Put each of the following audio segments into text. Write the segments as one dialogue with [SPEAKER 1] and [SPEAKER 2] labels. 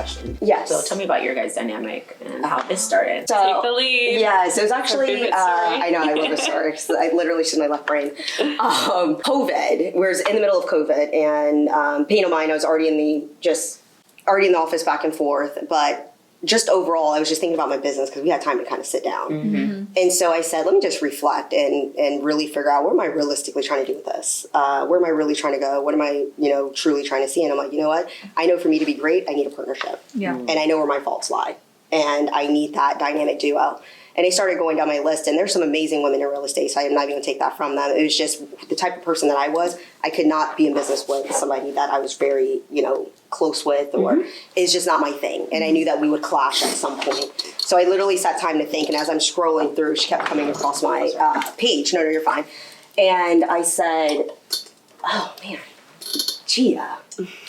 [SPEAKER 1] question.
[SPEAKER 2] Yes.
[SPEAKER 1] So tell me about your guys' dynamic and how this started.
[SPEAKER 2] So,
[SPEAKER 3] Take the lead.
[SPEAKER 2] Yeah, so it was actually,
[SPEAKER 3] I
[SPEAKER 2] know, I love this story because I literally should my left brain. COVID, we were in the middle of COVID, and pain of mine, I was already in the office back and forth, but just overall, I was just thinking about my business because we had time to kind of sit down.
[SPEAKER 1] Mm-hmm.
[SPEAKER 2] And so I said, let me just reflect and really figure out, what am I realistically trying to do with this? Where am I really trying to go? What am I, truly trying to see? And I'm like, you know what? I know for me to be great, I need a partnership.
[SPEAKER 4] Yeah.
[SPEAKER 2] And I know where my faults lie. And I need that dynamic duo. And I started going down my list, and there's some amazing women in real estate, so I'm not even going to take that from them. It was just the type of person that I was. I could not be in business with somebody that I was very, close with, or it's just not my thing. And I knew that we would clash at some point. So I literally sat time to think, and as I'm scrolling through, she kept coming across my page. No, you're fine. And I said, oh, man, Gia,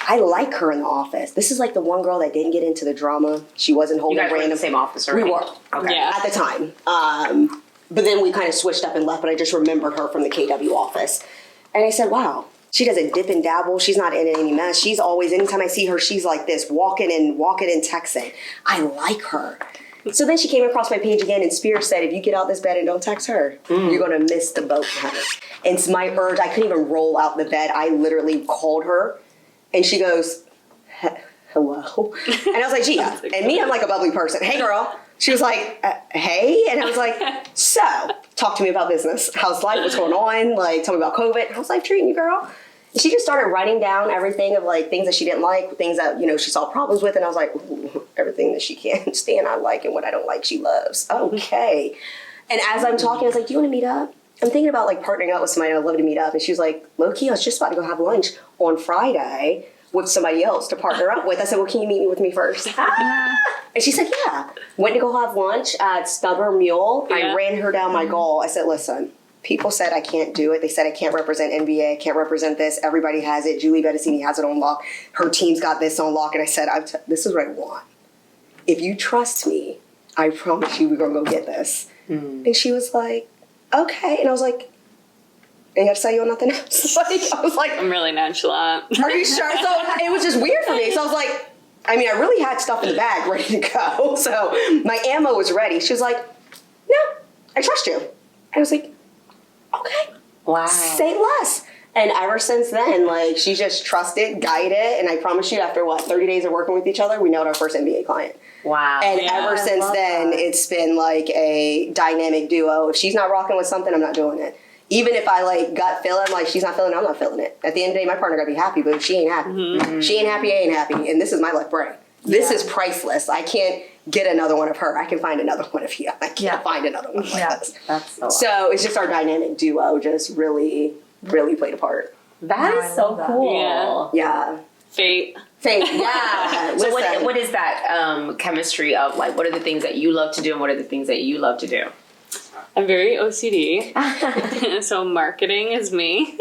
[SPEAKER 2] I like her in the office. This is like the one girl that didn't get into the drama. She wasn't holding
[SPEAKER 1] You guys were in
[SPEAKER 2] random.
[SPEAKER 1] the same office, right?
[SPEAKER 2] We were.
[SPEAKER 1] Okay.
[SPEAKER 3] Yeah.
[SPEAKER 2] At the time. But then we kind of switched up and left, but I just remembered her from the KW office. And I said, wow, she doesn't dip and dabble. She's not in any mess. She's always, anytime I see her, she's like this, walking and texting. I like her. So then she came across my page again, and Spears said, if you get out this bed and don't text her, you're going to miss the boat, honey. And it's my urge. I couldn't even roll out the bed. I literally called her, and she goes, hello? And I was like, Gia. And me, I'm like a bubbly person. Hey, girl. She was like, hey. And I was like, so, talk to me about business. How's life? What's going on? Like, tell me about COVID. How's life treating you, girl? And she just started writing down everything of like things that she didn't like, things that, she saw problems with. And I was like, ooh, everything that she can't stand, I like, and what I don't like, she loves. Okay. And as I'm talking, I was like, do you want to meet up? I'm thinking about like partnering up with somebody. I'd love to meet up. And she was like, low key, I was just about to go have lunch on Friday with somebody else to partner up with. I said, well, can you meet me with me first? And she said, yeah. Went to go have lunch at Stubborn Mule.
[SPEAKER 3] Yeah.
[SPEAKER 2] I ran her down my goal. I said, listen, people said I can't do it. They said I can't represent NBA. I can't represent this. Everybody has it. Julie Bettesini has it on lock. Her team's got this on lock. And I said, this is what I want. If you trust me, I promise you we're going to go get this. And she was like, okay. And I was like, I got to tell you nothing else. I was like,
[SPEAKER 3] I'm really nonchalant.
[SPEAKER 2] are you sure? So it was just weird for me. So I was like, I really had stuff in the bag ready to go. So my ammo was ready. She was like, no, I trust you. I was like, okay.
[SPEAKER 1] Wow.
[SPEAKER 2] Say less. And ever since then, like, she just trusted, guided, and I promise you, after 30 days of working with each other, we nailed our first NBA client.
[SPEAKER 1] Wow.
[SPEAKER 2] And
[SPEAKER 3] Yeah,
[SPEAKER 2] ever since then, it's been like a dynamic duo. If she's not rocking with something, I'm not doing it. Even if I like gut feeling, like she's not feeling it, I'm not feeling it. At the end of the day, my partner gotta be happy, but if she ain't happy, she ain't happy, I ain't happy. And this is my left brain. This is priceless. I can't get another one of her. I can find another one of you. I can't find another one like this.
[SPEAKER 1] That's
[SPEAKER 2] So it's just our dynamic duo just really, really played a part.
[SPEAKER 1] That
[SPEAKER 4] No,
[SPEAKER 1] is
[SPEAKER 4] I
[SPEAKER 1] so
[SPEAKER 4] love that.
[SPEAKER 1] cool.
[SPEAKER 2] Yeah.
[SPEAKER 3] Fate.
[SPEAKER 2] Thank yeah.
[SPEAKER 1] So
[SPEAKER 2] Listen.
[SPEAKER 1] what is that chemistry of, like, what are the things that you love to do and what are the things that you love to do?
[SPEAKER 3] I'm very OCD, so marketing is me.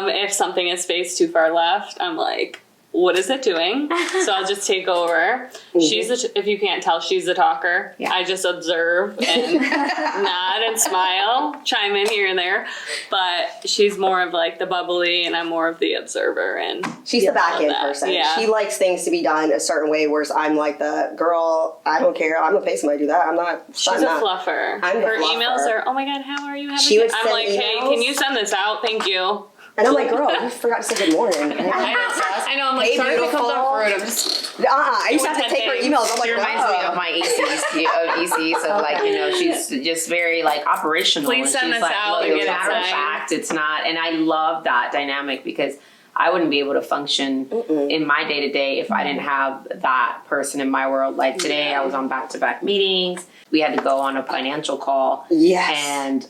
[SPEAKER 3] If something is spaced too far left, I'm like, what is it doing? So I'll just take over. She's if you can't tell, she's the talker.
[SPEAKER 1] Yeah.
[SPEAKER 3] I just observe and nod and smile, chime in here and there. But she's more of like the bubbly, and I'm more of the observer. And
[SPEAKER 2] She's the back end
[SPEAKER 3] that.
[SPEAKER 2] person.
[SPEAKER 3] Yeah.
[SPEAKER 2] She likes things to be done a certain way, whereas I'm like the girl, I don't care. I'm gonna pay somebody to do that. I'm not.
[SPEAKER 3] she's
[SPEAKER 2] I'm
[SPEAKER 3] a
[SPEAKER 2] not.
[SPEAKER 3] fluffer.
[SPEAKER 2] I'm the
[SPEAKER 3] Her
[SPEAKER 2] fluffer.
[SPEAKER 3] emails are, oh my god, how are you having
[SPEAKER 2] She would
[SPEAKER 3] I'm
[SPEAKER 2] send
[SPEAKER 3] like, hey,
[SPEAKER 2] emails.
[SPEAKER 3] can you send this out? Thank you.
[SPEAKER 2] And I'm like, girl, you forgot to say good morning.
[SPEAKER 3] I know, I'm like,
[SPEAKER 2] Hey,
[SPEAKER 3] sorry if it comes
[SPEAKER 2] beautiful.
[SPEAKER 3] out rude. I'm just
[SPEAKER 2] I used to have to take her emails. I'm like,
[SPEAKER 1] She reminds me of my EC, so like, she's just very like operational.
[SPEAKER 3] Please
[SPEAKER 1] and
[SPEAKER 3] send
[SPEAKER 1] she's
[SPEAKER 3] this
[SPEAKER 1] like,
[SPEAKER 3] out
[SPEAKER 1] look,
[SPEAKER 3] and
[SPEAKER 1] it's
[SPEAKER 3] get it
[SPEAKER 1] matter of
[SPEAKER 3] signed.
[SPEAKER 1] fact, it's not. And I love that dynamic because I wouldn't be able to function in my day to day if I didn't have that person in my world. Like today, I was on back-to-back meetings. We had to go on a financial call.
[SPEAKER 2] Yes.
[SPEAKER 1] And,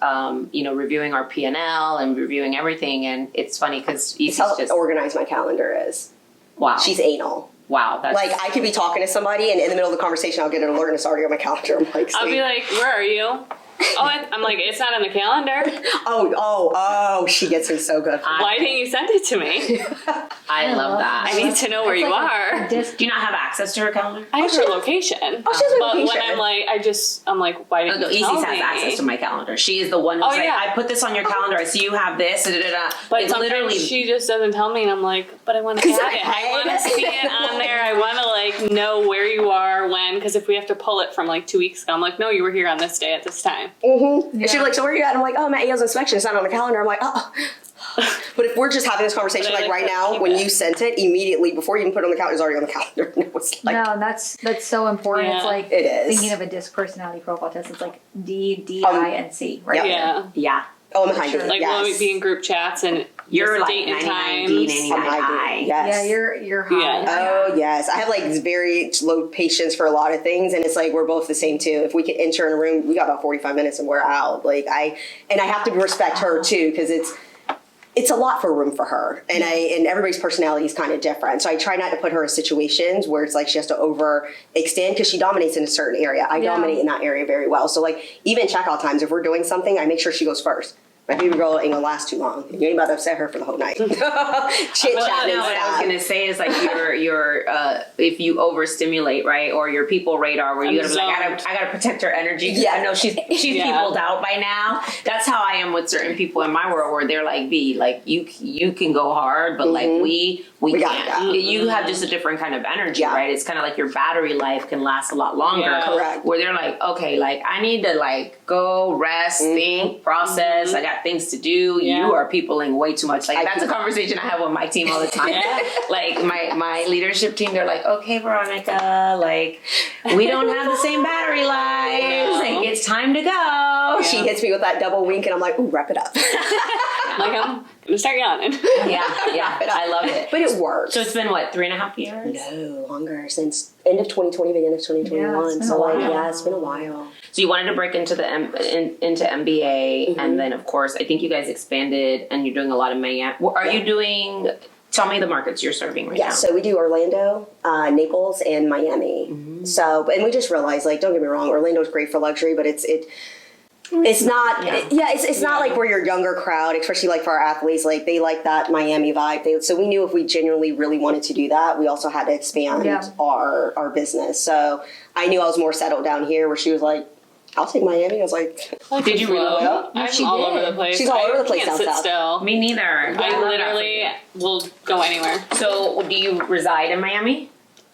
[SPEAKER 1] reviewing our P&L and reviewing everything. And it's funny because
[SPEAKER 2] It's how
[SPEAKER 1] EC's just,
[SPEAKER 2] organized my calendar is.
[SPEAKER 1] wow.
[SPEAKER 2] She's anal.
[SPEAKER 1] Wow. That's,
[SPEAKER 2] Like, I could be talking to somebody, and in the middle of the conversation, I'll get an alert, and it's already on my calendar. I'm like,
[SPEAKER 3] I'll be
[SPEAKER 2] sweet.
[SPEAKER 3] like, where are you? I'm like, it's not on the calendar.
[SPEAKER 2] Oh, she gets me so good.
[SPEAKER 3] Why didn't you send it to me?
[SPEAKER 1] I love that.
[SPEAKER 3] I need to know where you are.
[SPEAKER 1] Do you not have access to her calendar?
[SPEAKER 3] I have her location.
[SPEAKER 2] she has her
[SPEAKER 3] But
[SPEAKER 2] location.
[SPEAKER 3] when I'm like, why didn't
[SPEAKER 1] No,
[SPEAKER 3] you
[SPEAKER 1] Isis
[SPEAKER 3] tell
[SPEAKER 1] has
[SPEAKER 3] me?
[SPEAKER 1] access to my calendar. She is the one who's like,
[SPEAKER 3] yeah.
[SPEAKER 1] I put this on your calendar. I see you have this. Da, da, da, da.
[SPEAKER 3] But
[SPEAKER 1] It's
[SPEAKER 3] sometimes
[SPEAKER 1] literally.
[SPEAKER 3] she just doesn't tell me, and I'm like, but I want to have it. I want to see it on there. I want to like know where you are, when, because if we have to pull it from like 2 weeks ago, I'm like, no, you were here on this day at this time.
[SPEAKER 2] Mm-hmm. And she's like, so where are you at? I'm like, oh, I'm at AO's inspection. It's not on the calendar. I'm like, oh. But if we're just having this conversation,
[SPEAKER 3] But I
[SPEAKER 2] like
[SPEAKER 3] like
[SPEAKER 2] right
[SPEAKER 3] to
[SPEAKER 2] now,
[SPEAKER 3] keep
[SPEAKER 2] when
[SPEAKER 3] it.
[SPEAKER 2] you sent it, immediately before you even put it on the calendar, it's already on the calendar. And it was like,
[SPEAKER 4] No, that's so important.
[SPEAKER 3] Yeah.
[SPEAKER 4] It's like
[SPEAKER 2] It is.
[SPEAKER 4] thinking of a DISC personality profile test. It's like D, D, I, and C, right?
[SPEAKER 2] Yep.
[SPEAKER 3] Yeah.
[SPEAKER 1] Yeah.
[SPEAKER 2] oh, I'm behind
[SPEAKER 4] Sure.
[SPEAKER 2] you.
[SPEAKER 3] Like
[SPEAKER 2] yes.
[SPEAKER 3] when we be in group chats and
[SPEAKER 1] You're
[SPEAKER 3] just
[SPEAKER 1] like
[SPEAKER 3] date and
[SPEAKER 1] 99
[SPEAKER 3] times.
[SPEAKER 1] D,
[SPEAKER 2] I'm
[SPEAKER 1] 99
[SPEAKER 2] behind
[SPEAKER 1] I.
[SPEAKER 2] you. Yes.
[SPEAKER 4] Yeah, you're high.
[SPEAKER 3] Yeah.
[SPEAKER 2] Oh yes, I have like very low patience for a lot of things, and it's like we're both the same too. If we could enter in a room, we got about 45 minutes and we're out. Like I have to respect her too because it's a lot for room for her, and everybody's personality is kind of different. So I try not to put her in situations where it's like she has to overextend because she dominates in a certain area. I dominate in that area very well. So like even checkout times, if we're doing something, I make sure she goes first. My baby girl ain't gonna last too long. You ain't about to upset her for the whole night. Chit chat
[SPEAKER 1] No,
[SPEAKER 2] and
[SPEAKER 1] what I was
[SPEAKER 2] stuff.
[SPEAKER 1] gonna say is like your if you overstimulate, right, or your people radar, where you gotta be like, I gotta protect her energy.
[SPEAKER 2] Yeah.
[SPEAKER 1] I know she's
[SPEAKER 3] Yeah.
[SPEAKER 1] peopled out by now. That's how I am with certain people in my world, where they're like, B, like you can go hard, but like we
[SPEAKER 2] gotta
[SPEAKER 1] can't.
[SPEAKER 2] go.
[SPEAKER 1] You have just a different kind of energy,
[SPEAKER 2] Yeah.
[SPEAKER 1] right? It's kind of like your battery life can last a lot longer.
[SPEAKER 3] Yeah.
[SPEAKER 2] Correct.
[SPEAKER 1] Where they're like, okay, like I need to like go rest, think, process. I got things to do.
[SPEAKER 3] Yeah.
[SPEAKER 1] You are peopling way too much. Like that's a conversation I have with my team all the time.
[SPEAKER 3] Yeah.
[SPEAKER 1] Like my leadership team, they're like, okay, Veronica, like we don't have the same battery lives.
[SPEAKER 3] No.
[SPEAKER 1] Like it's time to go.
[SPEAKER 2] She hits me with that double wink, and I'm like, ooh, wrap it up.
[SPEAKER 3] Like I'm gonna start yawning.
[SPEAKER 1] Yeah, I love it.
[SPEAKER 2] But it works.
[SPEAKER 1] So it's been what, 3.5 years?
[SPEAKER 2] No, longer, since end of 2020, beginning of 2021.
[SPEAKER 4] Yeah, it's been
[SPEAKER 2] so
[SPEAKER 4] a
[SPEAKER 2] like,
[SPEAKER 4] while.
[SPEAKER 2] yeah, it's been a while.
[SPEAKER 1] So you wanted to break into the into MBA, and then of course I think you guys expanded, and you're doing a lot of Miami. Are you doing? Tell me the markets you're serving right
[SPEAKER 2] Yeah,
[SPEAKER 1] now.
[SPEAKER 2] so we do Orlando, Naples, and Miami. So, and we just realized, like, don't get me wrong, Orlando's great for luxury, but it's not. It's not like we're your younger crowd, especially like for our athletes. Like they like that Miami vibe. So we knew if we genuinely really wanted to do that, we also had to expand our business. So I knew I was more settled down here, where she was like, I'll take Miami. I was like,
[SPEAKER 1] Did you relocate?
[SPEAKER 3] I'm
[SPEAKER 4] she
[SPEAKER 3] all
[SPEAKER 4] did.
[SPEAKER 3] over the place.
[SPEAKER 2] She's all over the place
[SPEAKER 3] I can't
[SPEAKER 2] down
[SPEAKER 3] sit
[SPEAKER 2] south.
[SPEAKER 3] still.
[SPEAKER 1] Me neither.
[SPEAKER 3] I
[SPEAKER 1] love that
[SPEAKER 3] literally will go anywhere.
[SPEAKER 1] for you. So do you reside in Miami?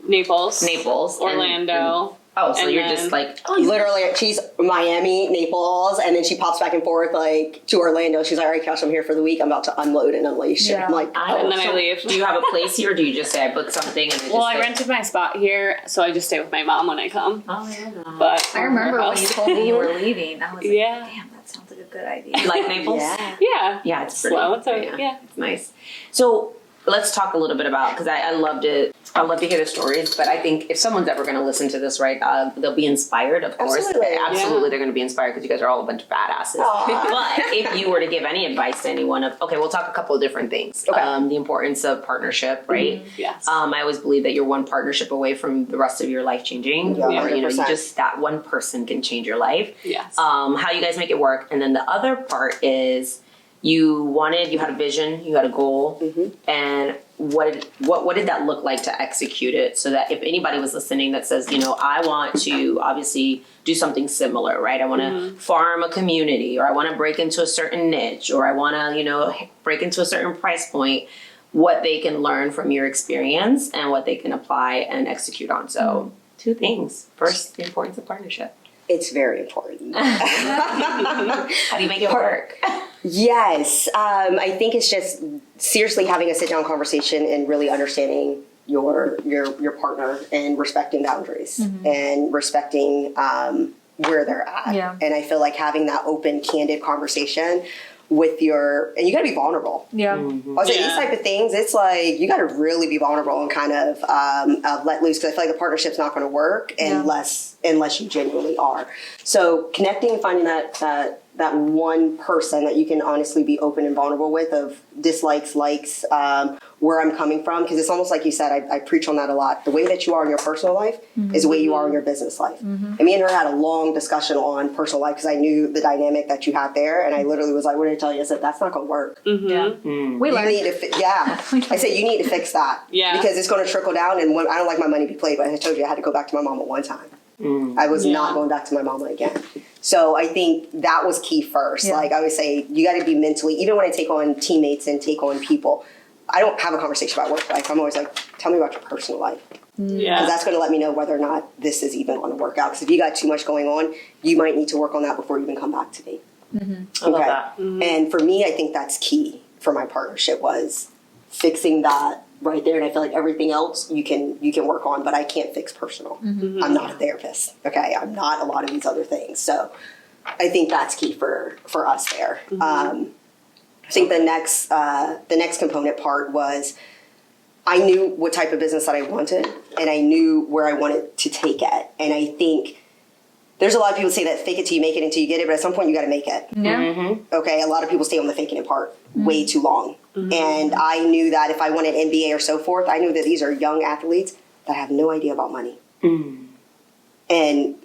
[SPEAKER 3] Naples,
[SPEAKER 1] Naples,
[SPEAKER 3] Orlando.
[SPEAKER 1] Oh, so
[SPEAKER 3] And
[SPEAKER 1] you're
[SPEAKER 3] then-
[SPEAKER 1] just like
[SPEAKER 2] literally, she's Miami, Naples, and then she pops back and forth like to Orlando. She's like, all right, Cash, I'm here for the week. I'm about to unload and unleash.
[SPEAKER 4] Yeah.
[SPEAKER 2] I'm like,
[SPEAKER 3] And then I leave.
[SPEAKER 1] Do you have a place here, or do you just say I booked something and then
[SPEAKER 3] Well,
[SPEAKER 1] just
[SPEAKER 3] I
[SPEAKER 1] like,
[SPEAKER 3] rented my spot here, so I just stay with my mom when I come.
[SPEAKER 1] Oh yeah.
[SPEAKER 3] But
[SPEAKER 4] I remember
[SPEAKER 3] her
[SPEAKER 4] when you
[SPEAKER 3] house.
[SPEAKER 4] told me you were leaving. I was like,
[SPEAKER 3] Yeah.
[SPEAKER 4] damn, that sounds like a good idea.
[SPEAKER 1] You like Naples?
[SPEAKER 2] yeah.
[SPEAKER 3] Yeah,
[SPEAKER 1] Yeah, it's pretty.
[SPEAKER 3] slow. So yeah.
[SPEAKER 1] It's nice. So let's talk a little bit about, because I love to hear the stories, but I think if someone's ever going to listen to this, right, they'll be inspired, of course.
[SPEAKER 2] Absolutely.
[SPEAKER 1] Absolutely,
[SPEAKER 3] Yeah.
[SPEAKER 1] they're going to be inspired because you guys are all a bunch of badasses.
[SPEAKER 2] Aw.
[SPEAKER 1] But if you were to give any advice to anyone we'll talk a couple of different things.
[SPEAKER 2] Okay.
[SPEAKER 1] The importance of partnership, right?
[SPEAKER 3] Yes.
[SPEAKER 1] I always believe that you're one partnership away from the rest of your life changing.
[SPEAKER 2] Yeah,
[SPEAKER 1] Or, you
[SPEAKER 2] 100%.
[SPEAKER 1] just that one person can change your life.
[SPEAKER 3] Yes.
[SPEAKER 1] How you guys make it work. And then the other part is you had a vision, you had a goal, and what did that look like to execute it? So that if anybody was listening that says, I want to obviously do something similar, right? I want to farm a community, or I want to break into a certain niche, or I want to, break into a certain price point, what they can learn from your experience and what they can apply and execute on. So 2 things. First, the importance of partnership.
[SPEAKER 2] It's very important.
[SPEAKER 1] How do you make it work?
[SPEAKER 2] Yes. I think it's just seriously having a sit down conversation and really understanding your partner and respecting boundaries and respecting where they're at.
[SPEAKER 4] Yeah.
[SPEAKER 2] And I feel like having that open, candid conversation with and you got to be vulnerable.
[SPEAKER 4] Yeah.
[SPEAKER 2] I was like,
[SPEAKER 3] Yeah.
[SPEAKER 2] these type of things, it's like you got to really be vulnerable and kind of let loose, because I feel like the partnership's not going to work unless you genuinely are. So connecting and finding that that one person that you can honestly be open and vulnerable with, of dislikes, likes, where I'm coming from. Because it's almost like you said, I preach on that a lot. The way that you are in your personal life is the way you are in your business life. And me and her had a long discussion on personal life because I knew the dynamic that you had there. And I literally was like, what did I tell you? I said, that's not going to work.
[SPEAKER 4] We
[SPEAKER 2] You
[SPEAKER 4] learned.
[SPEAKER 2] need to I said, you need to fix that.
[SPEAKER 3] Yeah.
[SPEAKER 2] Because it's going to trickle down. And when, I don't like my money to be played, but I told you I had to go back to my mama one time. I was not going back to my mama again. So I think that was key first.
[SPEAKER 4] Yeah.
[SPEAKER 2] Like I would say, you got to be mentally, even when I take on teammates and take on people, I don't have a conversation about work life. I'm always like, tell me about your personal life. Because that's going to let me know whether or not this is even going to work out. Because if you got too much going on, you might need to work on that before you even come back to me.
[SPEAKER 1] I love that.
[SPEAKER 2] And for me, I think that's key for my partnership, was fixing that right there. And I feel like everything else you can work on, but I can't fix personal. I'm not a therapist. Okay. I'm not a lot of these other things. So I think that's key for us there. I think the next component part was, I knew what type of business that I wanted, and I knew where I wanted to take it. And I think there's a lot of people say that fake it till you make it until you get it, but at some point you got to make it.
[SPEAKER 4] Yeah.
[SPEAKER 2] Okay, a lot of people stay on the faking it part way too long. And I knew that if I wanted NBA or so forth, I knew that these are young athletes that have no idea about money. And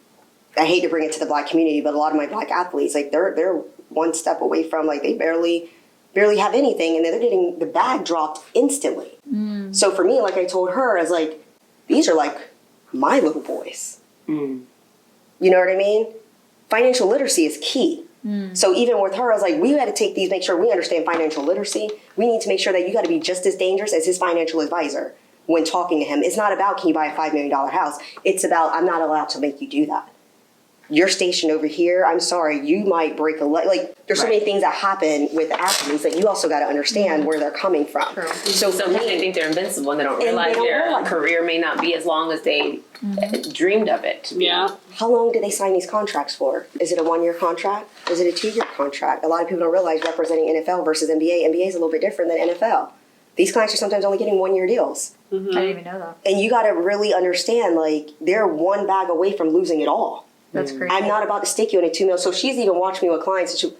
[SPEAKER 2] I hate to bring it to the black community, but a lot of my black athletes, like they're one step away from, like, they barely have anything, and then they're getting the bag dropped instantly. So for me, like I told her, I was like, these are like my little boys. You know what I mean? Financial literacy is key. So even with her, I was like, we got to take these, make sure we understand financial literacy. We need to make sure that you got to be just as dangerous as his financial advisor when talking to him. It's not about, can you buy a $5 million house? It's about, I'm not allowed to make you do that. You're stationed over here. I'm sorry, you might break a leg. Like, there's so many things that happen with athletes that you also got to understand where they're coming from.
[SPEAKER 4] True.
[SPEAKER 2] So for
[SPEAKER 1] Sometimes they
[SPEAKER 2] me,
[SPEAKER 1] think they're invincible and they don't
[SPEAKER 2] And they
[SPEAKER 1] realize
[SPEAKER 2] don't
[SPEAKER 1] their
[SPEAKER 2] realize it.
[SPEAKER 1] career may not be as long as they dreamed of it.
[SPEAKER 3] Yeah.
[SPEAKER 2] how long do they sign these contracts for? Is it a 1-year contract? Is it a 2-year contract? A lot of people don't realize representing NFL versus NBA. NBA is a little bit different than NFL. These clients are sometimes only getting 1-year deals.
[SPEAKER 4] I didn't even know that.
[SPEAKER 2] And you got to really understand, like, they're one bag away from losing it all.
[SPEAKER 4] That's crazy.
[SPEAKER 2] I'm not about to stick you in a 2 mil. So she's even watched me with clients. And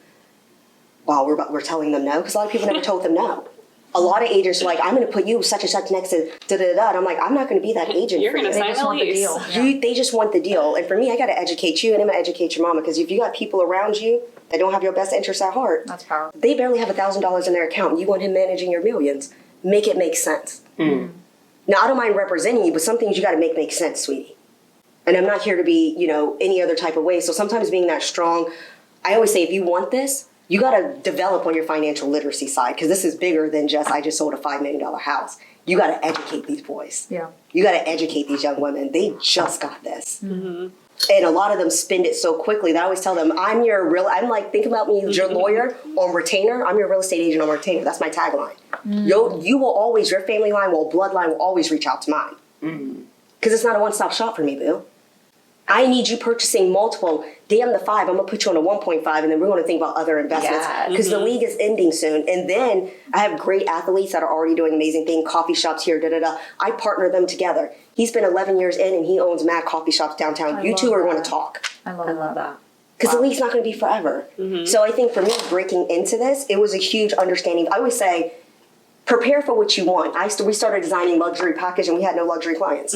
[SPEAKER 2] we're telling them no, because a lot of people never told them no. A lot of agents are like, I'm going to put you such and such next to da-da-da. And I'm like, I'm not going to be that agent
[SPEAKER 3] You're
[SPEAKER 2] for
[SPEAKER 3] going to
[SPEAKER 2] you.
[SPEAKER 3] sign
[SPEAKER 4] just
[SPEAKER 3] a
[SPEAKER 4] want the
[SPEAKER 3] lease.
[SPEAKER 4] deal.
[SPEAKER 2] They just want the deal. And for me, I got to educate you, and I'm going to educate your mama. Because if you got people around you that don't have your best interests at heart,
[SPEAKER 4] That's powerful.
[SPEAKER 2] they barely have $1,000 in their account. You want him managing your millions. Make it make sense. Now, I don't mind representing you, but some things you got to make sense, sweetie. And I'm not here to be, any other type of way. So sometimes being that strong, I always say, if you want this, you got to develop on your financial literacy side, because this is bigger than just, I just sold a $5 million house. You got to educate these boys.
[SPEAKER 4] Yeah.
[SPEAKER 2] You got to educate these young women. They just got this. And a lot of them spend it so quickly that I always tell them, I'm like, think about me as your lawyer on retainer. I'm your real estate agent on retainer. That's my tagline. You will always, your family line, bloodline will always reach out to mine. Because it's not a one-stop shop for me, boo. I need you purchasing multiple. Damn the 5, I'm going to put you on a 1.5, and then we're going to think about other investments. Because the league is ending soon. And then I have great athletes that are already doing amazing things, coffee shops here, da-da-da. I partner them together. He's been 11 years in, and he owns mad coffee shops downtown. You two are going to talk.
[SPEAKER 4] I love that.
[SPEAKER 2] Because the league's not going to be forever. So I think for me, breaking into this, it was a huge understanding. I always say, prepare for what you want. We started designing luxury package, and we had no luxury clients.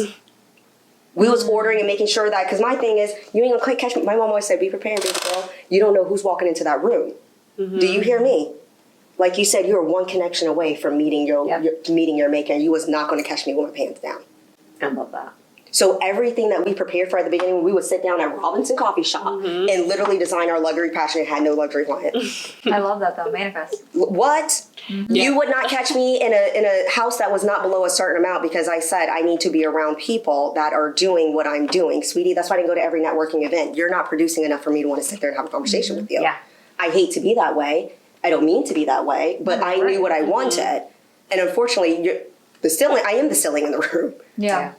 [SPEAKER 2] We was ordering and making sure that, because my thing is, you ain't gonna catch me. My mom always said, be prepared, baby girl. You don't know who's walking into that room. Do you hear me? Like you said, you were one connection away from meeting your maker. You was not going to catch me with my pants down.
[SPEAKER 1] I love that.
[SPEAKER 2] So everything that we prepared for at the beginning, we would sit down at Robinson Coffee Shop and literally design our luxury passion and had no luxury clients.
[SPEAKER 4] I love that though. Manifest.
[SPEAKER 2] What? You would not catch me in a house that was not below a certain amount, because I said I need to be around people that are doing what I'm doing. Sweetie, that's why I didn't go to every networking event. You're not producing enough for me to want to sit there and have a conversation with you.
[SPEAKER 1] Yeah.
[SPEAKER 2] I hate to be that way. I don't mean to be that way, but I knew what I wanted. And unfortunately, I am the ceiling in the room.
[SPEAKER 4] Yeah.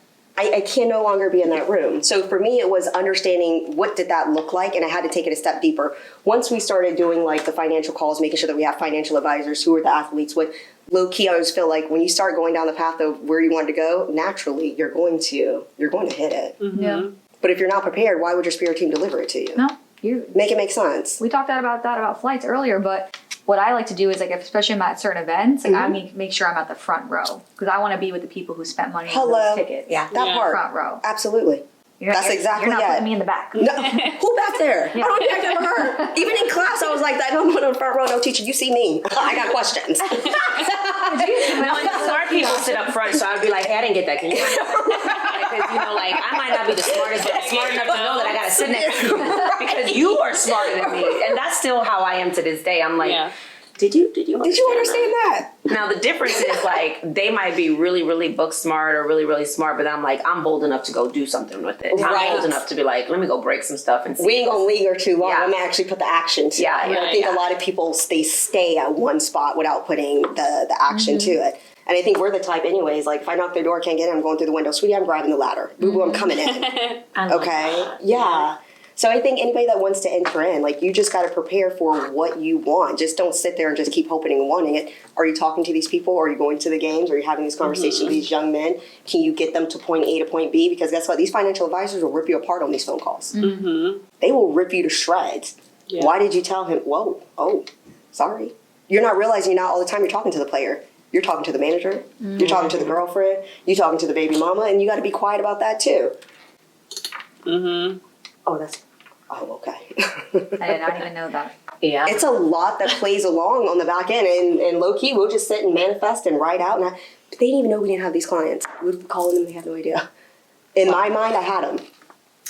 [SPEAKER 2] I can no longer be in that room. So for me, it was understanding what did that look like, and I had to take it a step deeper. Once we started doing like the financial calls, making sure that we have financial advisors who are the athletes with, low key, I always feel like when you start going down the path of where you want to go, naturally you're going to hit it.
[SPEAKER 4] Yeah.
[SPEAKER 2] But if you're not prepared, why would your spirit team deliver it to you?
[SPEAKER 4] No.
[SPEAKER 2] Make it make sense.
[SPEAKER 4] We talked about flights earlier, but what I like to do is like, especially I'm at certain events, like I make sure I'm at the front row because I want to be with the people who spent money on those tickets.
[SPEAKER 2] Yeah, that part.
[SPEAKER 4] Front row.
[SPEAKER 2] Absolutely. That's exactly
[SPEAKER 4] You're not
[SPEAKER 2] it.
[SPEAKER 4] putting me in the back.
[SPEAKER 2] No, who back there? I don't think I've ever heard. Even in class, I was like, I don't want to front row. No, teacher, you see me. I got questions.
[SPEAKER 1] No, and the smart people sit up front, so I'd be like, hey, I didn't get that. Can you? Because, like, I might not be the smartest, but I'm smart enough to know that I got to sit next to you because you are smarter than me. And that's still how I am to this day. I'm like, did you
[SPEAKER 2] understand that?
[SPEAKER 1] Now, the difference is, like, they might be really, really book smart or really, really smart, but I'm like, I'm bold enough to go do something with it.
[SPEAKER 2] Right.
[SPEAKER 1] I'm bold enough to be like, let me go break some stuff and see.
[SPEAKER 2] We ain't going to linger too long.
[SPEAKER 1] Yeah.
[SPEAKER 2] I'm going to actually put the action to it. I think a lot of people stay at one spot without putting the action to it. And I think we're the type anyways, like if I knock their door, can't get in, I'm going through the window. Sweetie, I'm grabbing the ladder. Boo boo, I'm coming in. Okay? Yeah. So I think anybody that wants to enter in, like you just got to prepare for what you want. Just don't sit there and just keep hoping and wanting it. Are you talking to these people? Are you going to the games? Are you having these conversations with these young men? Can you get them to point A to point B? Because guess what? These financial advisors will rip you apart on these phone calls. They will rip you to shreds. Yeah. Why did you tell him? Whoa, oh, sorry. You're not realizing not all the time you're talking to the player. You're talking to the manager. You're talking to the girlfriend. You're talking to the baby mama. And you got to be quiet about that too. Oh, okay.
[SPEAKER 4] I did not even know that.
[SPEAKER 1] Yeah.
[SPEAKER 2] It's a lot that plays along on the back end. And low key, we'll just sit and manifest and write out. But they didn't even know we didn't have these clients. We were calling them. They had no idea. In my mind, I had them.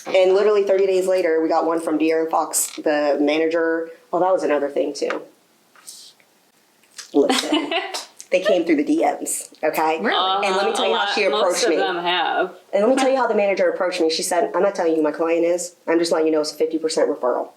[SPEAKER 2] And literally 30 days later, we got one from De'Aaron Fox, the manager. Well, that was another thing too. Listen. They came through the DMs, okay?
[SPEAKER 4] Really?
[SPEAKER 2] And let me tell you how she approached me.
[SPEAKER 3] Most of them have.
[SPEAKER 2] And let me tell you how the manager approached me. She said, I'm not telling you who my client is. I'm just letting you know it's a 50% referral.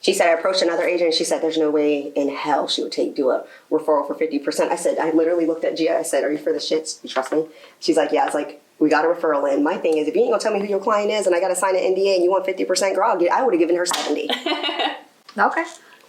[SPEAKER 2] She said, I approached another agent and she said, there's no way in hell she would do a referral for 50%. I said, I literally looked at Gia. I said, are you for the shits? You trust me? She's like, yeah. I was like, we got a referral in. My thing is, if you ain't gonna tell me who your client is and I gotta sign an NDA and you want 50%, girl, I would have given her 70.
[SPEAKER 4] Okay.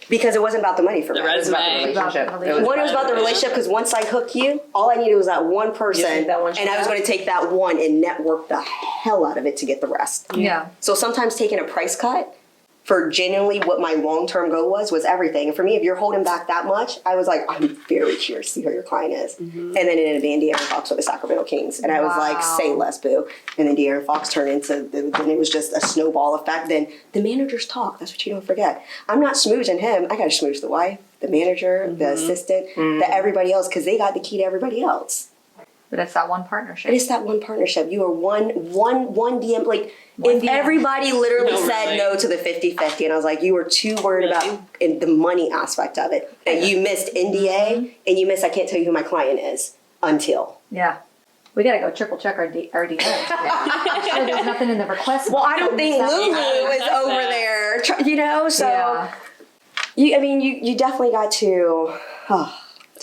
[SPEAKER 2] Because it wasn't about the money for me.
[SPEAKER 3] The resume.
[SPEAKER 1] It was about the relationship.
[SPEAKER 2] One, it was about the relationship because once I hook you, all I needed was that one person,
[SPEAKER 1] that one
[SPEAKER 2] and I was going to take that one and network the hell out of it to get the rest.
[SPEAKER 4] Yeah.
[SPEAKER 2] So sometimes taking a price cut for genuinely what my long-term goal was everything. And for me, if you're holding back that much, I was like, I'm very curious to see who your client is. And then it ended up being De'Aaron Fox with the Sacramento Kings. And I was like, say less, boo. And then De'Aaron Fox turned into, then it was just a snowball effect. Then the managers talk. That's what you don't forget. I'm not smooching him. I got to smooch the wife, the manager, the assistant, the everybody else, because they got the key to everybody else.
[SPEAKER 4] But it's that one partnership.
[SPEAKER 2] It is that one partnership. You are one DM. Like, if everybody literally said no to the 50-50, and I was like, you were too worried about the money aspect of it, that you missed NDA, and you missed, I can't tell you who my client is, until.
[SPEAKER 4] Yeah. We gotta go triple check our DMs. I'm sure there's nothing in the request.
[SPEAKER 2] Well, I don't think Lulu is over there, so.
[SPEAKER 4] Yeah.
[SPEAKER 2] You definitely got to.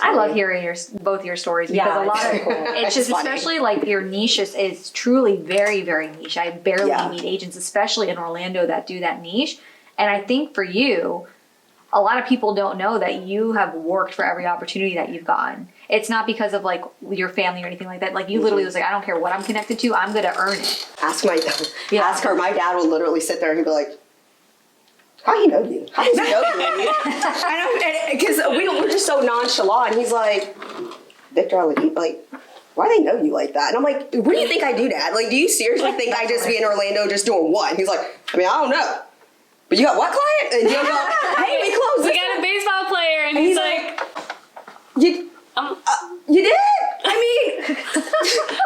[SPEAKER 4] I love hearing both your stories because a lot of it's just
[SPEAKER 2] funny.
[SPEAKER 4] especially like your niche is truly very, very niche. I barely meet agents, especially in Orlando, that do that niche. And I think for you, a lot of people don't know that you have worked for every opportunity that you've gotten. It's not because of like your family or anything like that. Like you literally was like, I don't care what I'm connected to, I'm gonna earn it.
[SPEAKER 2] Ask her. My dad will literally sit there and he'd be like, how do you know you? How does he know you? Because we're just so nonchalant. And he's like, Victor, like, why do they know you like that? And I'm like, what do you think I do, Dad? Like, do you seriously think I just be in Orlando just doing what? And he's like, I don't know. But you got what client? And you'll go, hey, we closed.
[SPEAKER 3] We got a baseball player, and he's like,
[SPEAKER 2] you did?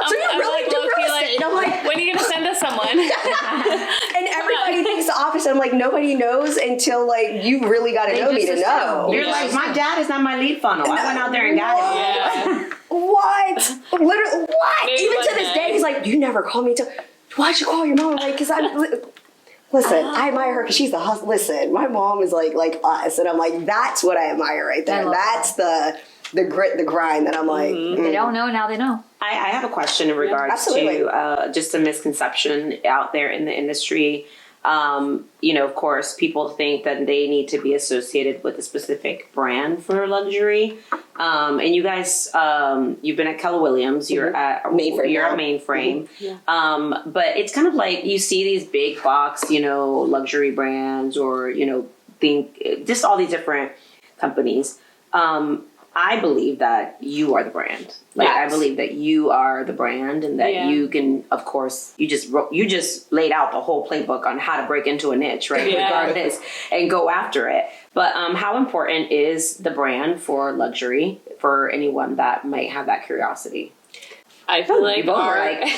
[SPEAKER 2] So you're really into real estate. I'm like,
[SPEAKER 3] when are you gonna send us someone?
[SPEAKER 2] And everybody thinks the opposite. I'm like, nobody knows until like you really got to know me to know.
[SPEAKER 1] You're like, my dad is not my lead funnel. I went out there and got it.
[SPEAKER 2] What? Literally, what?
[SPEAKER 3] Maybe
[SPEAKER 2] Even to this day, he's like, you never call me. Why'd you call your mom? Like, because listen, I admire her because she's the hustle. Listen, my mom is like us, and I'm like, that's what I admire right there. That's the grit, the grind that I'm like.
[SPEAKER 4] They don't know, now they know.
[SPEAKER 1] I have a question in regards to just a misconception out there in the industry. Of course, people think that they need to be associated with a specific brand for luxury. And you guys, you've been at Keller Williams. You're at
[SPEAKER 2] Mainframe
[SPEAKER 1] You're
[SPEAKER 2] now.
[SPEAKER 1] at Mainframe.
[SPEAKER 3] Yeah.
[SPEAKER 1] But it's kind of like you see these big box, luxury brands, or just all these different companies. I believe that you are the brand. Like,
[SPEAKER 2] Yes.
[SPEAKER 1] I believe that you are the brand, and that you can, of course, you just laid out the whole playbook on how to break into a niche, right?
[SPEAKER 3] Yeah.
[SPEAKER 1] Regardless, and go after it. But how important is the brand for luxury for anyone that might have that curiosity?
[SPEAKER 3] I feel like
[SPEAKER 1] both are
[SPEAKER 3] our...
[SPEAKER 1] like-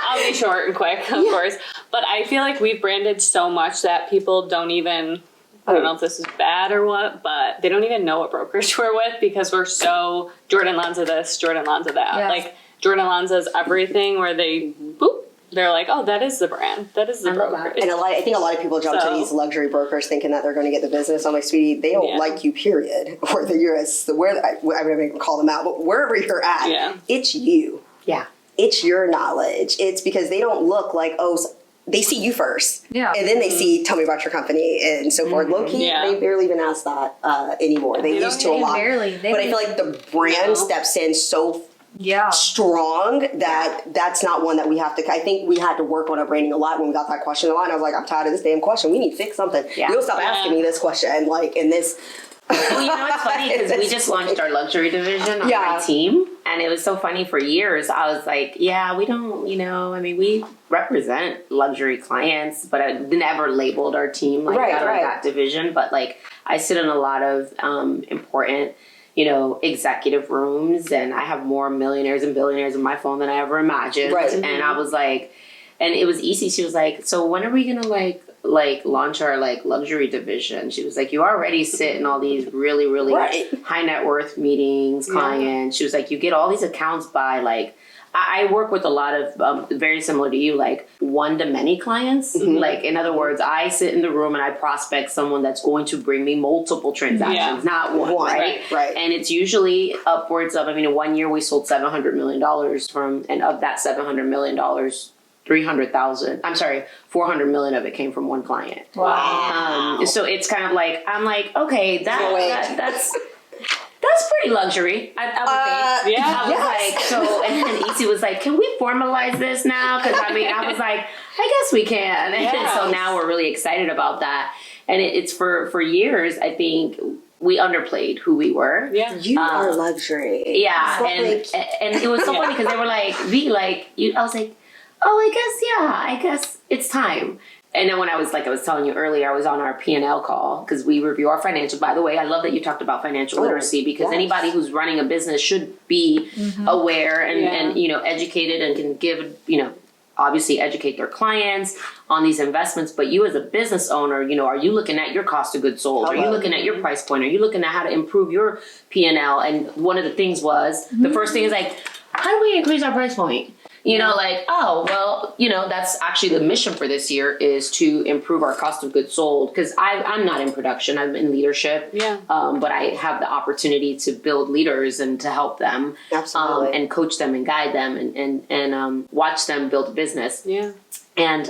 [SPEAKER 3] I'll be short and quick, of course. But I feel like we've branded so much that people don't even... I don't know if this is bad or what, but they don't even know what brokerage we're with because we're so Jordan Lanza this, Jordan Lanza that.
[SPEAKER 4] Yeah.
[SPEAKER 3] Like, Jordan Lanza's everything where they're like, oh, that is the brand. That is the
[SPEAKER 1] love that.
[SPEAKER 3] brokerage.
[SPEAKER 2] And I think a lot of people jump to
[SPEAKER 3] So-
[SPEAKER 2] these luxury brokers thinking that they're going to get the business. I'm like, sweetie, they don't
[SPEAKER 3] Yeah.
[SPEAKER 2] like you, period. Whether you're I wouldn't even call them out, but wherever you're at,
[SPEAKER 3] Yeah.
[SPEAKER 2] it's you.
[SPEAKER 1] Yeah.
[SPEAKER 2] It's your knowledge. It's because they don't look like, they see you first.
[SPEAKER 4] Yeah.
[SPEAKER 2] And then they see, tell me about your company and so forth. Low key,
[SPEAKER 3] Yeah.
[SPEAKER 2] they barely even ask that anymore. They
[SPEAKER 3] They
[SPEAKER 2] used to
[SPEAKER 3] don't-
[SPEAKER 2] a
[SPEAKER 3] they
[SPEAKER 2] lot.
[SPEAKER 4] barely- they
[SPEAKER 2] but I
[SPEAKER 4] don't
[SPEAKER 2] feel like the brand
[SPEAKER 3] No.
[SPEAKER 2] steps in so
[SPEAKER 4] Yeah.
[SPEAKER 2] strong that that's not one that we have to. I think we had to work on our branding a lot when we got that question a lot. And I was like, I'm tired of this damn question. We need to fix something.
[SPEAKER 1] Yeah.
[SPEAKER 2] You'll stop
[SPEAKER 3] Yeah.
[SPEAKER 2] asking me this question, like in this.
[SPEAKER 1] Well, it's funny because we just launched our luxury division on
[SPEAKER 2] Yeah.
[SPEAKER 1] my team, and it was so funny. For years, I was like, "Yeah, we don't, we represent luxury clients, but I never labeled our team like
[SPEAKER 2] Right,
[SPEAKER 1] that or
[SPEAKER 2] right.
[SPEAKER 1] that division." But like, I sit in a lot of important, executive rooms, and I have more millionaires and billionaires in my phone than I ever imagined.
[SPEAKER 2] Right.
[SPEAKER 1] And I was like, and it was easy. She was like, "So when are we gonna like launch our luxury division?" She was like, "You already sit in all these really, really
[SPEAKER 2] Right.
[SPEAKER 1] high net worth meetings, clients." She was like, "You get all these accounts by I work with a lot of very similar to you, like one to many clients. Like, in other words, I sit in the room and I prospect someone that's going to bring me multiple transactions, not one, right?
[SPEAKER 2] Right.
[SPEAKER 1] And it's usually upwards of, in 1 year we sold $700 million and of that $700 million, 400 million of it came from one client.
[SPEAKER 4] Wow.
[SPEAKER 1] So it's kind of like, I'm like, okay, that's pretty luxury. I would think.
[SPEAKER 3] Yeah.
[SPEAKER 1] I was like, so, and then Isi was like, can we formalize this now? Because I was like, I guess we can. And so now we're really excited about that. And it's for years, I think we underplayed who we were.
[SPEAKER 3] Yeah.
[SPEAKER 2] You are luxury.
[SPEAKER 1] Yeah.
[SPEAKER 2] It's not
[SPEAKER 1] And it was so funny because they were like, I was like, oh, I guess it's time. And then when I was telling you earlier, I was on our P&L call because we review our financial. By the way, I love that you talked about financial literacy because anybody who's running a business should be aware and educated and can give, obviously educate their clients on these investments. But you as a business owner, are you looking at your cost of goods sold? Are you looking at your price point? Are you looking at how to improve your P&L? And one of the things was, the first thing is like, how do we increase our price point? That's actually the mission for this year is to improve our cost of goods sold. Because I'm not in production, I'm in leadership.
[SPEAKER 3] Yeah.
[SPEAKER 1] But I have the opportunity to build leaders and to help them.
[SPEAKER 2] Absolutely.
[SPEAKER 1] And coach them and guide them and watch them build a business.
[SPEAKER 3] Yeah.
[SPEAKER 1] And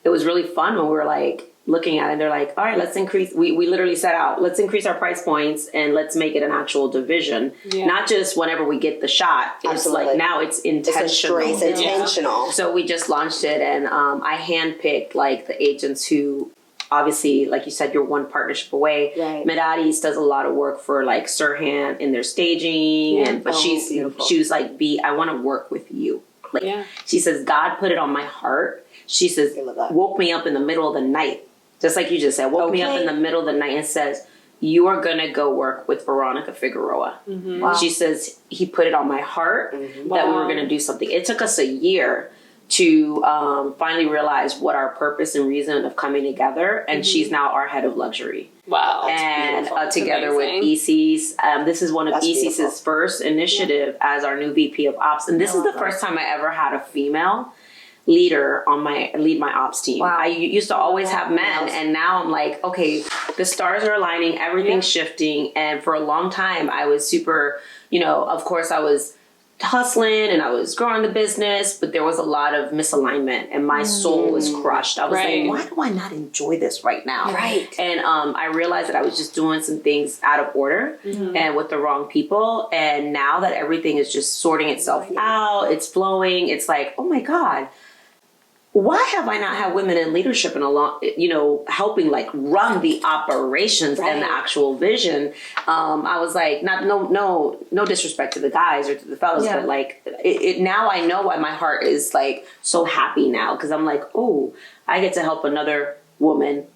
[SPEAKER 1] it was really fun when we were looking at it. They're like, all right, let's increase. We literally set out, let's increase our price points and let's make it an actual division.
[SPEAKER 3] Yeah.
[SPEAKER 1] Not just whenever we get the shot. It's
[SPEAKER 2] Absolutely.
[SPEAKER 1] now it's intentional.
[SPEAKER 2] It's intentional.
[SPEAKER 1] So we just launched it, and I handpicked the agents who, obviously, like you said, you're one partnership away.
[SPEAKER 2] Right.
[SPEAKER 1] Medadis does a lot of work for Sirhan in their staging, but
[SPEAKER 2] beautiful.
[SPEAKER 1] she was like, B, I want to work with you. She says, God put it on my heart. She says,
[SPEAKER 2] I love that.
[SPEAKER 1] woke me up in the middle of the night, just like you just said, woke me up in the middle of the night and says, you are going to go work with Veronica Figueroa.
[SPEAKER 4] Wow.
[SPEAKER 1] She says, he put it on my heart that we were
[SPEAKER 3] Wow.
[SPEAKER 1] going to do something. It took us a year to finally realize what our purpose and reason of coming together. And she's now our head of luxury.
[SPEAKER 3] Wow.
[SPEAKER 1] And
[SPEAKER 3] beautiful.
[SPEAKER 1] together with
[SPEAKER 3] Amazing.
[SPEAKER 1] EC's, this is one of
[SPEAKER 2] That's
[SPEAKER 1] EC's
[SPEAKER 2] beautiful.
[SPEAKER 1] first initiative as our new VP of Ops. And this is the first time I ever had a female leader lead my ops team.
[SPEAKER 4] Wow.
[SPEAKER 1] I used to always have men, and now I'm like, okay, the stars are aligning, everything's shifting. And for a long time, I was super, of course, I was hustling and I was growing the business, but there was a lot of misalignment and my soul was crushed. I was
[SPEAKER 3] Right.
[SPEAKER 1] like, why do I not enjoy this right now?
[SPEAKER 2] Right.
[SPEAKER 1] And I realized that I was just doing some things out of order and with the wrong people. And now that everything is just sorting itself out, it's flowing, it's like, oh my God, why have I not had women in leadership in a long, helping like run the operations and the actual vision? I was like, no disrespect to the guys or to the fellas, but like it now I know why my heart is like so happy now. Cause I'm like, oh, I get to help another woman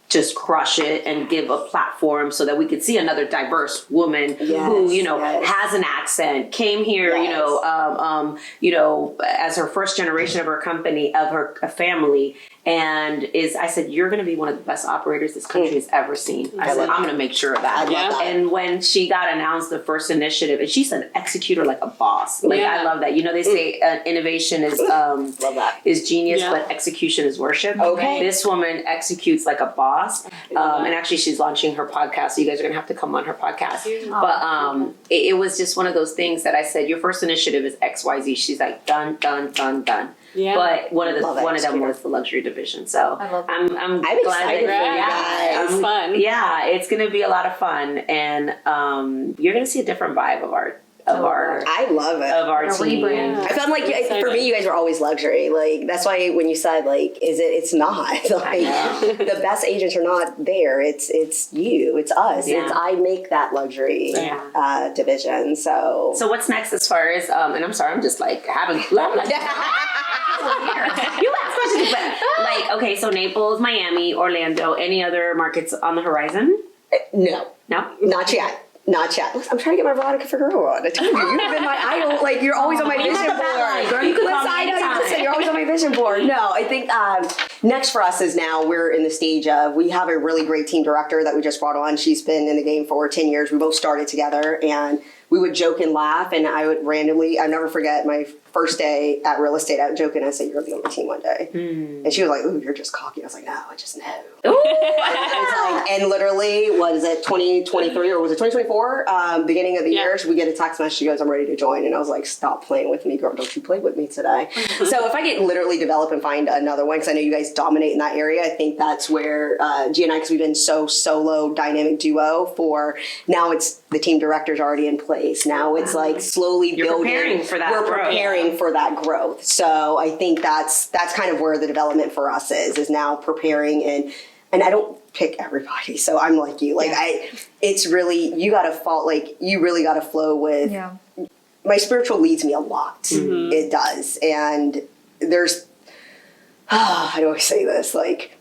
[SPEAKER 1] just crush it and give a platform so that we could see another diverse woman who, has an accent, came here, as her first generation of her company, of her family. And I said, you're going to be one of the best operators this country has ever seen. I said, I'm going to make sure of that.
[SPEAKER 2] I love that.
[SPEAKER 1] And when she got announced the first initiative, and she's an executor like a boss. Like, I love that. They say innovation is
[SPEAKER 2] love that.
[SPEAKER 1] is genius, but execution is worship.
[SPEAKER 2] Okay.
[SPEAKER 1] This woman executes like a boss. And actually she's launching her podcast, so you guys are going to have to come on her podcast. But it was just one of those things that I said, your first initiative is XYZ. She's like, done.
[SPEAKER 3] Yeah.
[SPEAKER 1] But one of them was the luxury division. So I'm glad
[SPEAKER 2] excited for you
[SPEAKER 3] guys. It's fun.
[SPEAKER 1] Yeah, it's going to be a lot of fun, and you're going to see a different vibe of our
[SPEAKER 2] I love it.
[SPEAKER 1] of our team.
[SPEAKER 4] rebrand.
[SPEAKER 2] I found like for me, you guys were always luxury. Like that's why when you said like, it's not like the best agents are not there. It's you. It's us.
[SPEAKER 1] Yeah.
[SPEAKER 2] I make that luxury division. So
[SPEAKER 1] what's next as far as and I'm sorry, I'm just like having you ask questions, but like okay, so Naples, Miami, Orlando, any other markets on the horizon?
[SPEAKER 2] no, not yet. Not yet. Listen, I'm trying to get my Veronica Figueroa on. I told you, you've been my idol. Like you're always on my vision board.
[SPEAKER 1] Girl, you can call me
[SPEAKER 2] I know
[SPEAKER 1] anytime.
[SPEAKER 2] listen, you're always on my vision board. No, I think next for us is now we're in the stage of we have a really great team director that we just brought on. She's been in the game for 10 years. We both started together, and we would joke and laugh. And I would randomly, I never forget my first day at real estate. I would joke and I'd say, "You're the only team one day," and she was like, "Ooh, you're just cocky." I was like, "No, I just know." And literally, what is it, 2023 or was it 2024? Beginning of the year, we get a text message. She goes, "I'm ready to join," and I was like, "Stop playing with me, girl! Don't you play with me today." So if I could literally develop and find another one, because I know you guys dominate in that area, I think that's where G and I, because we've been so solo dynamic duo for now. It's the team director's already in place. Now it's like slowly building.
[SPEAKER 1] Preparing for that
[SPEAKER 2] We're
[SPEAKER 1] growth.
[SPEAKER 2] preparing for that growth. So I think that's kind of where the development for us is now preparing and I don't pick everybody. So I'm like you, like it's really, you got to fall, like you really got to flow with, my spiritual leads me a lot. It does. And there's, how do I say this? Like,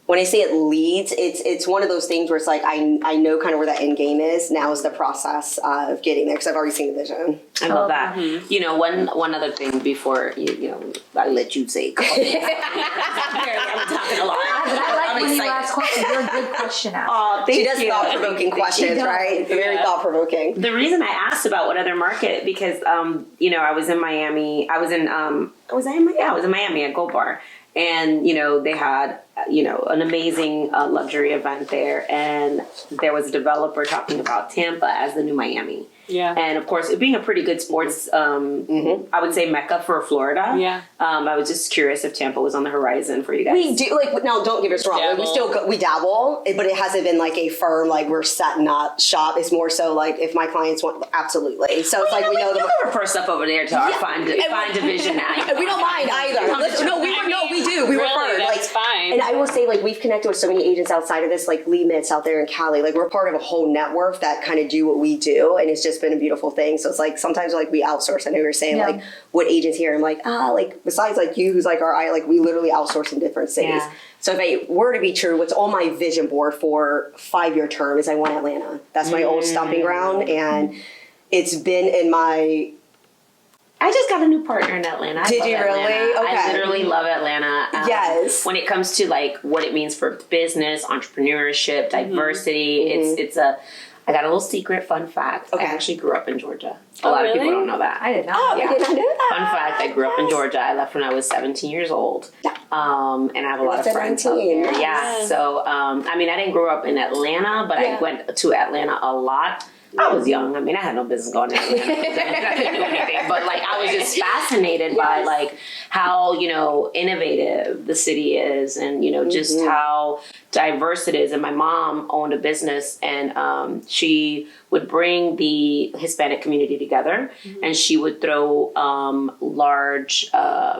[SPEAKER 2] when I say it leads, it's one of those things where it's like I know kind of where that end game is. Now is the process of getting there because I've already seen the vision.
[SPEAKER 1] I love that. One other thing before I let you say. I'm talking a lot.
[SPEAKER 4] I like when you ask questions. You're a good question asker.
[SPEAKER 1] Oh, thank
[SPEAKER 2] She does
[SPEAKER 1] you.
[SPEAKER 2] thought-provoking questions, right? Very thought-provoking.
[SPEAKER 1] The reason I asked about what other market because I was in Miami. I was in Miami at Gold Bar. And, they had, an amazing luxury event there. And there was a developer talking about Tampa as the new Miami.
[SPEAKER 3] Yeah.
[SPEAKER 1] And of course, it being a pretty good sports, I would say Mecca for Florida.
[SPEAKER 3] Yeah.
[SPEAKER 1] I was just curious if Tampa was on the horizon for you guys.
[SPEAKER 2] We do, now don't get us wrong. Like, we still we dabble, but it hasn't been like a firm, like we're setting up shop. It's more so like if my clients want, absolutely. So it's like we know
[SPEAKER 1] you can refer stuff over there to our fine division now.
[SPEAKER 2] We don't mind either. We do. We refer.
[SPEAKER 3] That's fine.
[SPEAKER 2] And I will say, like, we've connected with so many agents outside of this, like Lee Mitz out there in Cali. Like, we're part of a whole network that kind of do what we do, and it's just been a beautiful thing. So it's like sometimes like we outsource. I know you were saying like what agents here. I'm like like besides like you, who's like our eye, like we literally outsource in different cities.
[SPEAKER 1] Yeah.
[SPEAKER 2] So if I were to be true, what's on my vision board for 5-year term is I want Atlanta. That's my old stomping ground, and it's been in my.
[SPEAKER 1] I just got a new partner in Atlanta.
[SPEAKER 2] Did you really?
[SPEAKER 1] Atlanta.
[SPEAKER 2] Okay.
[SPEAKER 1] I literally love Atlanta.
[SPEAKER 2] Yes.
[SPEAKER 1] When it comes to like what it means for business, entrepreneurship, diversity, I got a little secret fun fact.
[SPEAKER 2] Okay.
[SPEAKER 1] I actually grew up in Georgia. A lot of people don't know that.
[SPEAKER 4] I did not.
[SPEAKER 2] I did not know that.
[SPEAKER 1] Fun fact, I grew up in Georgia. I left when I was 17 years old.
[SPEAKER 2] Yeah.
[SPEAKER 1] And I have a lot of friends out there.
[SPEAKER 2] Yes.
[SPEAKER 1] Yeah. So, I didn't grow up in Atlanta, but I went to Atlanta a lot. I was young. I mean, I had no business going there. I couldn't do anything. But like, I was just fascinated by like how, you know, innovative the city is, and, you know, just how diverse it is. And my mom owned a business, and she would bring the Hispanic community together, and she would throw large.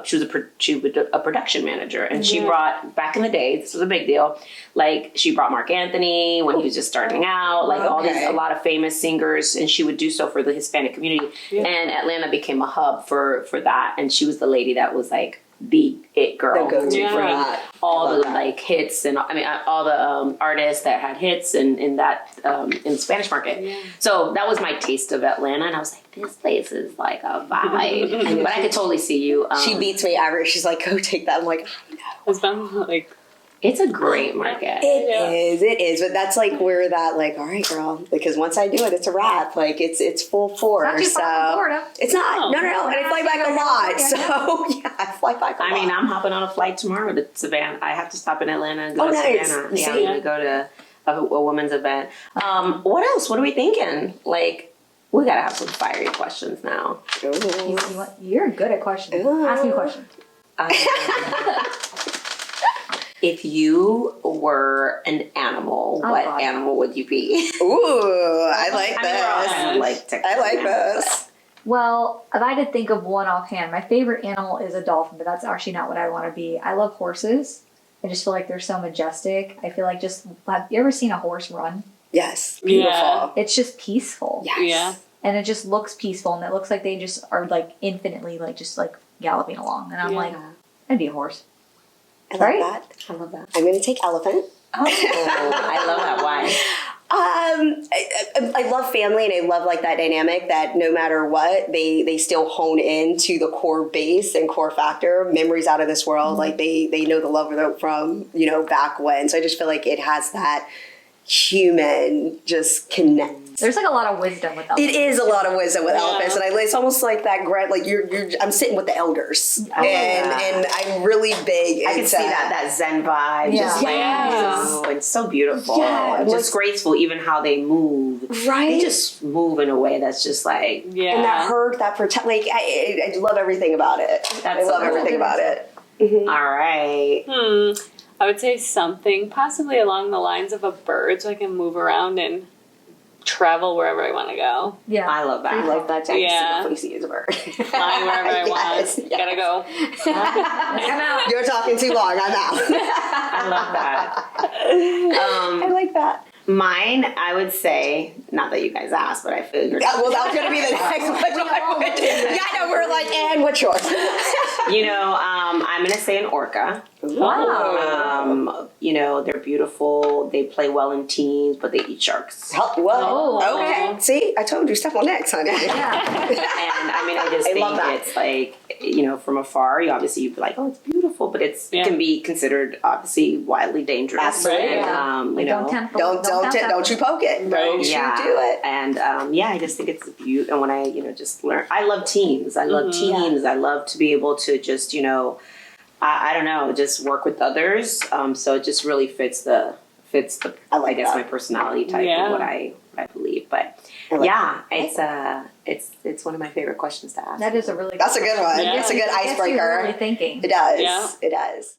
[SPEAKER 1] She was a production manager, and she brought, back in the day, this was a big deal. Like, she brought Mark Anthony when he was just starting out, like a lot of famous singers, and she would do so for the Hispanic community. And Atlanta became a hub for that, and she was the lady that was like the it girl
[SPEAKER 2] The go-to
[SPEAKER 1] for
[SPEAKER 2] that.
[SPEAKER 1] all the like hits, and I mean all the artists that had hits in that in the Spanish market. So that was my taste of Atlanta, and I was like, this place is like a vibe. But I could totally see you.
[SPEAKER 2] She beats me ever. She's like, go take that. I'm like, I know.
[SPEAKER 3] It's been like,
[SPEAKER 1] It's a great market.
[SPEAKER 2] It is. But that's like where that, like, all right, girl, because once I do it, it's a wrap. Like, it's full force.
[SPEAKER 4] Not too far from Florida.
[SPEAKER 2] It's not. No. And I fly back a lot. So, yeah, I fly back a lot.
[SPEAKER 1] I mean, I'm hopping on a flight tomorrow to Savannah. I have to stop in Atlanta and go to
[SPEAKER 2] nice.
[SPEAKER 1] Savannah.
[SPEAKER 2] You
[SPEAKER 1] Yeah,
[SPEAKER 2] see?
[SPEAKER 1] I'm going to go to a women's event. What else? What are we thinking? Like, we got to have some fiery questions now.
[SPEAKER 4] You're good at questions. Ask me questions.
[SPEAKER 1] If you were an animal, what
[SPEAKER 4] God.
[SPEAKER 1] animal would you be?
[SPEAKER 2] Ooh, I like
[SPEAKER 1] I mean, we're all kind of
[SPEAKER 2] this.
[SPEAKER 1] like technical
[SPEAKER 2] I like
[SPEAKER 1] animals.
[SPEAKER 2] this.
[SPEAKER 4] Well, if I had to think of one offhand, my favorite animal is a dolphin, but that's actually not what I want to be. I love horses. I just feel like they're so majestic. I feel like have you ever seen a horse run?
[SPEAKER 2] Yes. Beautiful.
[SPEAKER 3] Yeah.
[SPEAKER 4] It's just peaceful.
[SPEAKER 2] Yes.
[SPEAKER 3] Yeah.
[SPEAKER 4] And it just looks peaceful, and it looks like they just are like infinitely like just like galloping along. And I'm like, I'd be a horse.
[SPEAKER 2] I love
[SPEAKER 4] Right?
[SPEAKER 2] that.
[SPEAKER 1] I love that.
[SPEAKER 2] I'm going to take elephant.
[SPEAKER 1] Oh, I love that. Why?
[SPEAKER 2] I love family, and I love like that dynamic that no matter what, they still hone in to the core base and core factor, memories out of this world. Like they know the love of them from, you know, back when. So I just feel like it has that human just connect.
[SPEAKER 4] There's like a lot of wisdom with elephants.
[SPEAKER 2] It is a lot of wisdom with elephants, and it's almost like that. Like I'm sitting with the elders, and I'm really big.
[SPEAKER 1] I can see that Zen vibe, just like it's so beautiful, just graceful. Even how they move,
[SPEAKER 2] right?
[SPEAKER 1] They just move in a way that's just like
[SPEAKER 2] and that hurt, that protect. Like I love everything about it. I love everything about it.
[SPEAKER 1] All right.
[SPEAKER 3] I would say something possibly along the lines of a bird, so I can move around and travel wherever I want to go.
[SPEAKER 4] Yeah.
[SPEAKER 1] I love that.
[SPEAKER 2] I love that.
[SPEAKER 3] Yeah.
[SPEAKER 2] Fleecy is a bird.
[SPEAKER 3] Fly wherever I
[SPEAKER 2] Yes,
[SPEAKER 3] want.
[SPEAKER 2] yes.
[SPEAKER 3] Gotta go.
[SPEAKER 4] I'm out.
[SPEAKER 2] You're talking too long. I'm out.
[SPEAKER 1] I love that.
[SPEAKER 2] I like that.
[SPEAKER 1] Mine, I would say, not that you guys asked, but I figured.
[SPEAKER 2] Well, that was going to be the next one. Yeah, I know. We're like, and what's yours?
[SPEAKER 1] You know, I'm going to say an orca.
[SPEAKER 4] Wow.
[SPEAKER 1] You know, they're beautiful. They play well in teams, but they eat sharks.
[SPEAKER 2] Well, okay. See, I told you, step on next, honey.
[SPEAKER 4] Yeah.
[SPEAKER 1] And I mean, I just
[SPEAKER 2] love
[SPEAKER 1] think
[SPEAKER 2] that.
[SPEAKER 1] it's like, you know, from afar, you'd be like, oh, it's beautiful, but it can be considered obviously wildly dangerous.
[SPEAKER 2] Absolutely.
[SPEAKER 1] And, you know,
[SPEAKER 2] Don't you poke it. Don't you do it.
[SPEAKER 1] And I just think it's beautiful. And when I, you know, just learn, I love teams. I love teams. I love to be able to just, you know, I don't know, just work with others. So it just really fits the I guess my personality type of what I believe. But it's one of my favorite questions to ask.
[SPEAKER 4] That is a really
[SPEAKER 2] That's a good one.
[SPEAKER 3] Yeah.
[SPEAKER 2] It's a good
[SPEAKER 4] I guess
[SPEAKER 2] icebreaker.
[SPEAKER 4] you're really thinking.
[SPEAKER 2] It does.
[SPEAKER 3] Yeah.
[SPEAKER 2] It does.